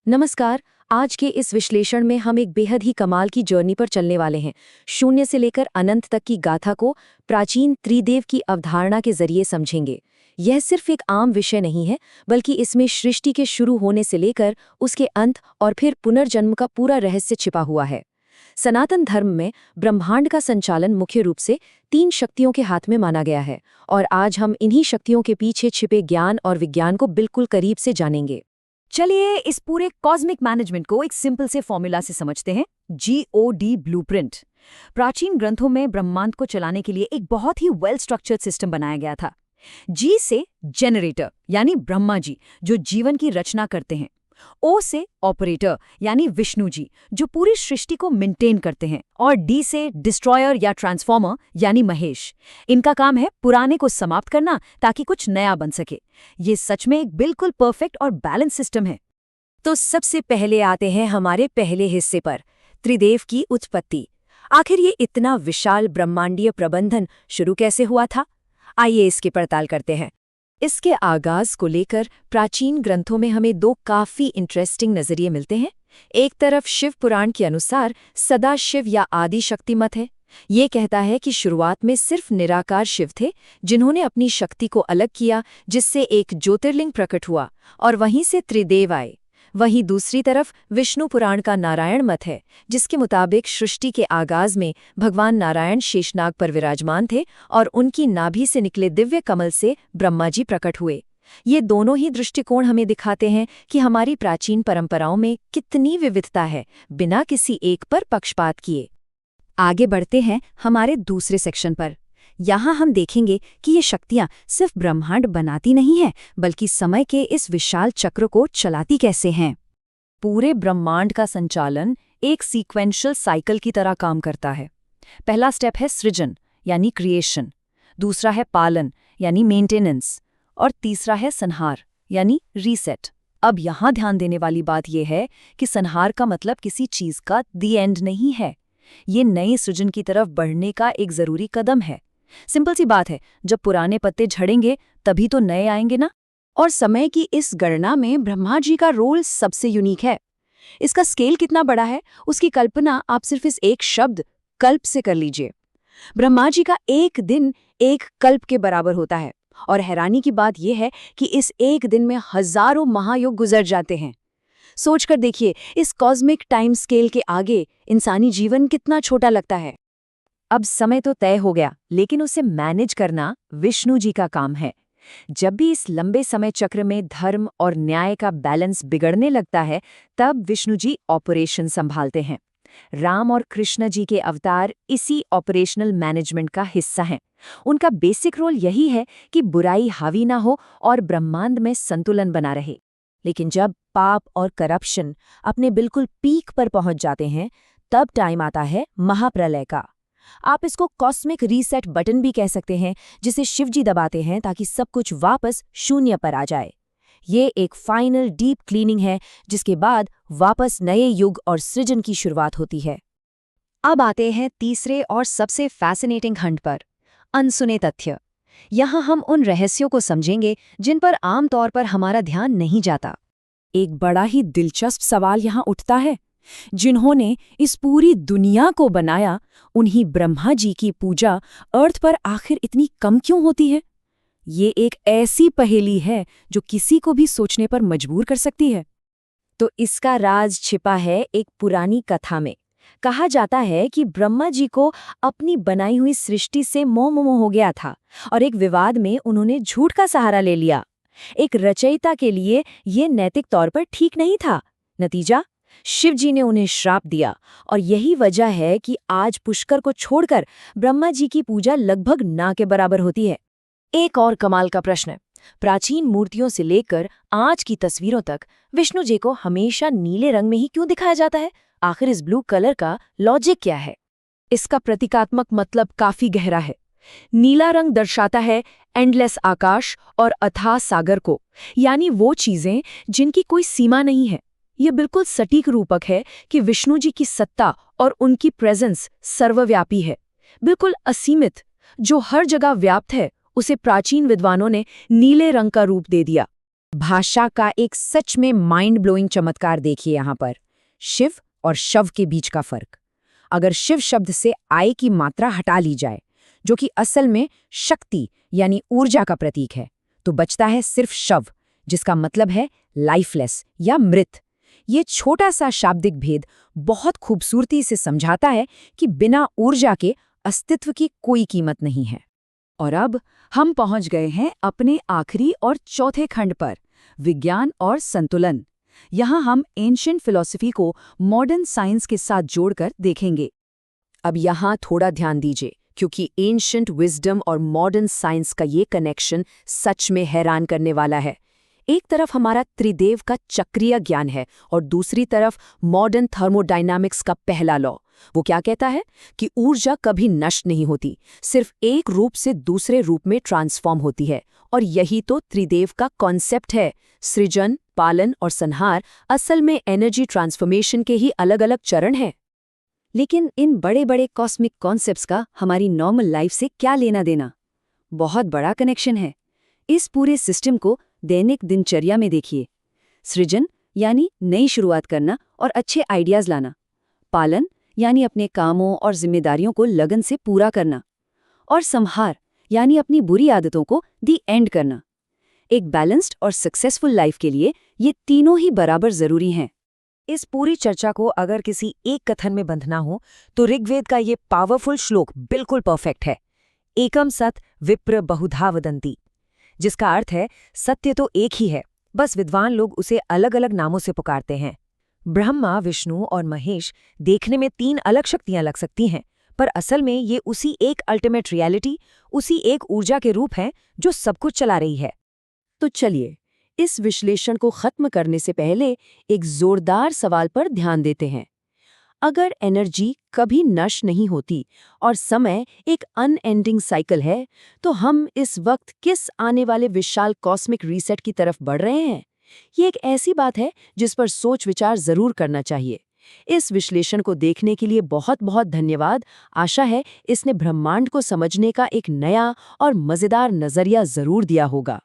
नमस्कार। आज के इस विश्लेषण में हम एक बेहद ही कमाल की जर्नी पर चलने वाले हैं। शून्य से लेकर अनंत तक की गाथा को प्राचीन त्रिदेव की अवधारणा के जरिए समझेंगे। यह सिर्फ एक आम विषय नहीं है, बल्कि इसमें सृष्टि के शुरू होने से लेकर उसके अंत और फिर पुनर्जन्म का पूरा रहस्य छिपा हुआ है। सनातन धर्म में ब्रह्मांड का संचालन मुख्य रूप से 3 शक्तियों के हाथ में माना गया है, और आज हम इन्हीं शक्तियों के पीछे छिपे ज्ञान और विज्ञान को बिल्कुल करीब से जानेंगे। चलिए इस पूरे कॉस्मिक मैनेजमेंट को एक सिंपल से फॉर्मूला से समझते हैं। GOD blueprint. प्राचीन ग्रंथों में ब्रह्मांड को चलाने के लिए एक बहुत ही वेल स्ट्रक्चर्ड सिस्टम बनाया गया था। G से जेनरेटर यानी ब्रह्मा जी जो जीवन की रचना करते हैं। O से ऑपरेटर यानी विष्णु जी जो पूरी सृष्टि को मेंटेन करते हैं। और D से डिस्ट्रॉयर या ट्रांसफॉर्मर यानी महेश। इनका काम है पुराने को समाप्त करना ताकि कुछ नया बन सके। ये सच में एक बिल्कुल परफेक्ट और बैलेंस सिस्टम है। तो सबसे पहले आते हैं हमारे पहले हिस्से पर, त्रिदेव की उत्पत्ति। आखिर ये इतना विशाल ब्रह्मांडीय प्रबंधन शुरू कैसे हुआ था? आइए इसकी पड़ताल करते हैं। इसके आगाज को लेकर प्राचीन ग्रंथों में हमें 2 काफी इंटरेस्टिंग नजरिए मिलते हैं। एक तरफ शिव पुराण के अनुसार सदाशिव या आदि शक्ति मत है। ये कहता है कि शुरुआत में सिर्फ निराकार शिव थे, जिन्होंने अपनी शक्ति को अलग किया, जिससे एक ज्योतिर्लिंग प्रकट हुआ और वहीं से त्रिदेव आए। वहीं दूसरी तरफ विष्णु पुराण का नारायण मत है, जिसके मुताबिक सृष्टि के आगाज में भगवान नारायण शेषनाग पर विराजमान थे और उनकी नाभि से निकले दिव्य कमल से ब्रह्मा जी प्रकट हुए। ये दोनों ही दृष्टिकोण हमें दिखाते हैं कि हमारी प्राचीन परंपराओं में कितनी विविधता है, बिना किसी एक पर पक्षपात किए। आगे बढ़ते हैं हमारे दूसरे सेक्शन पर। यहाँ हम देखेंगे कि ये शक्तियाँ सिर्फ ब्रह्मांड बनाती नहीं हैं, बल्कि समय के इस विशाल चक्र को चलाती कैसे हैं। पूरे ब्रह्मांड का संचालन एक सीक्वेंशियल साइकिल की तरह काम करता है। पहला स्टेप है सृजन यानी क्रिएशन, दूसरा है पालन यानी मेंटेनेंस, और तीसरा है संहार यानी रीसेट। अब यहाँ ध्यान देने वाली बात यह है कि संहार का मतलब किसी चीज का दी एंड नहीं है। ये नए सृजन की तरफ बढ़ने का एक जरूरी कदम है। सिंपल सी बात है, जब पुराने पत्ते झड़ेंगे तभी तो नए आएंगे ना। और समय की इस गणना में ब्रह्मा जी का रोल सबसे यूनिक है। इसका स्केल कितना बड़ा है, उसकी कल्पना आप सिर्फ इस एक शब्द कल्प से कर लीजिए। ब्रह्मा जी का एक दिन एक कल्प के बराबर होता है, और हैरानी की बात यह है कि इस एक दिन में हजारों महायुग गुजर जाते हैं। सोचकर देखिए, इस कॉस्मिक टाइम स्केल के आगे इंसानी जीवन कितना छोटा लगता है। अब समय तो तय हो गया, लेकिन उसे मैनेज करना विष्णु जी का काम है। जब भी इस लंबे समय चक्र में धर्म और न्याय का बैलेंस बिगड़ने लगता है, तब विष्णु जी ऑपरेशन संभालते हैं। राम और कृष्ण जी के अवतार इसी ऑपरेशनल मैनेजमेंट का हिस्सा हैं। उनका बेसिक रोल यही है कि बुराई हावी ना हो और ब्रह्मांड में संतुलन बना रहे। लेकिन जब पाप और करप्शन अपने बिल्कुल पीक पर पहुंच जाते हैं, तब टाइम आता है महाप्रलय का। आप इसको कॉस्मिक रीसेट बटन भी कह सकते हैं, जिसे शिवजी दबाते हैं ताकि सब कुछ वापस शून्य पर आ जाए। ये एक फाइनल डीप क्लीनिंग है, जिसके बाद वापस नए युग और सृजन की शुरुआत होती है। अब आते हैं तीसरे और सबसे फैसिनेटिंग हंट पर, अनसुने तथ्य। यहाँ हम उन रहस्यों को समझेंगे जिन पर आमतौर पर हमारा ध्यान नहीं जाता। एक बड़ा ही दिलचस्प सवाल यहाँ उठता है, जिन्होंने इस पूरी दुनिया को बनाया, उन्हीं ब्रह्मा जी की पूजा अर्थ पर आखिर इतनी कम क्यों होती है? ये एक ऐसी पहेली है जो किसी को भी सोचने पर मजबूर कर सकती है। तो इसका राज छिपा है एक पुरानी कथा में। कहा जाता है कि ब्रह्मा जी को अपनी बनाई हुई सृष्टि से मोह हो गया था, और एक विवाद में उन्होंने झूठ का सहारा ले लिया। एक रचयिता के लिए ये नैतिक तौर पर ठीक नहीं था। नतीजा, शिव जी ने उन्हें श्राप दिया, और यही वजह है कि आज पुष्कर को छोड़कर ब्रह्मा जी की पूजा लगभग ना के बराबर होती है। एक और कमाल का प्रश्न, प्राचीन मूर्तियों से लेकर आज की तस्वीरों तक विष्णु जी को हमेशा नीले रंग में ही क्यों दिखाया जाता है? आखिर इस ब्लू कलर का लॉजिक क्या है? इसका प्रतीकात्मक मतलब काफी गहरा है। नीला रंग दर्शाता है एंडलेस आकाश और अथाह सागर को, यानी वो चीजें जिनकी कोई सीमा नहीं है। यह बिल्कुल सटीक रूपक है कि विष्णु जी की सत्ता और उनकी प्रेजेंस सर्वव्यापी है, बिल्कुल असीमित, जो हर जगह व्याप्त है। उसे प्राचीन विद्वानों ने नीले रंग का रूप दे दिया। भाषा का एक सच में माइंड ब्लोइंग चमत्कार देखिए यहाँ पर। शिव और शव के बीच का फर्क। अगर शिव शब्द से आय की मात्रा हटा ली जाए, जो कि असल में शक्ति यानी ऊर्जा का प्रतीक है, तो बचता है सिर्फ शव, जिसका मतलब है लाइफलेस या मृत। ये छोटा सा शाब्दिक भेद बहुत खूबसूरती से समझाता है कि बिना ऊर्जा के अस्तित्व की कोई कीमत नहीं है। और अब हम पहुंच गए हैं अपने आखिरी और चौथे खंड पर, विज्ञान और संतुलन। यहाँ हम एंशिएंट फिलॉसफी को मॉडर्न साइंस के साथ जोड़कर देखेंगे। अब यहाँ थोड़ा ध्यान दीजिए, क्योंकि एंशिएंट विजडम और मॉडर्न साइंस का ये कनेक्शन सच में हैरान करने वाला है। एक तरफ हमारा त्रिदेव का चक्रीय ज्ञान है और दूसरी तरफ मॉडर्न थर्मोडायनामिक्स का पहला लॉ। वो क्या कहता है कि ऊर्जा कभी नष्ट नहीं होती, सिर्फ एक रूप से दूसरे रूप में ट्रांसफॉर्म होती है। और यही तो त्रिदेव का कॉन्सेप्ट है। सृजन, पालन और संहार असल में एनर्जी ट्रांसफॉर्मेशन के ही अलग अलग चरण हैं। लेकिन इन बड़े बड़े कॉस्मिक कॉन्सेप्ट्स का हमारी नॉर्मल लाइफ से क्या लेना देना? बहुत बड़ा कनेक्शन है। इस पूरे सिस्टम को दैनिक दिनचर्या में देखिए। सृजन यानी नई शुरुआत करना और अच्छे आइडियाज लाना। पालन यानी अपने कामों और जिम्मेदारियों को लगन से पूरा करना। और संहार यानी अपनी बुरी आदतों को दी एंड करना। एक बैलेंस्ड और सक्सेसफुल लाइफ के लिए ये तीनों ही बराबर जरूरी हैं। इस पूरी चर्चा को अगर किसी एक कथन में बंधना हो तो ऋग्वेद का ये पावरफुल श्लोक बिल्कुल परफेक्ट है। एकम सत विप्र बहुधा वदन्ति, जिसका अर्थ है सत्य तो एक ही है, बस विद्वान लोग उसे अलग अलग नामों से पुकारते हैं। ब्रह्मा, विष्णु और महेश देखने में तीन अलग शक्तियां लग सकती हैं, पर असल में ये उसी एक अल्टीमेट रियलिटी, उसी एक ऊर्जा के रूप हैं जो सब कुछ चला रही है। तो चलिए, इस विश्लेषण को खत्म करने से पहले एक जोरदार सवाल पर ध्यान देते हैं। अगर एनर्जी कभी नष्ट नहीं होती और समय एक अनएंडिंग साइकिल है, तो हम इस वक्त किस आने वाले विशाल कॉस्मिक रीसेट की तरफ बढ़ रहे हैं? ये एक ऐसी बात है जिस पर सोच विचार जरूर करना चाहिए। इस विश्लेषण को देखने के लिए बहुत बहुत धन्यवाद। आशा है इसने ब्रह्मांड को समझने का एक नया और मजेदार नजरिया जरूर दिया होगा।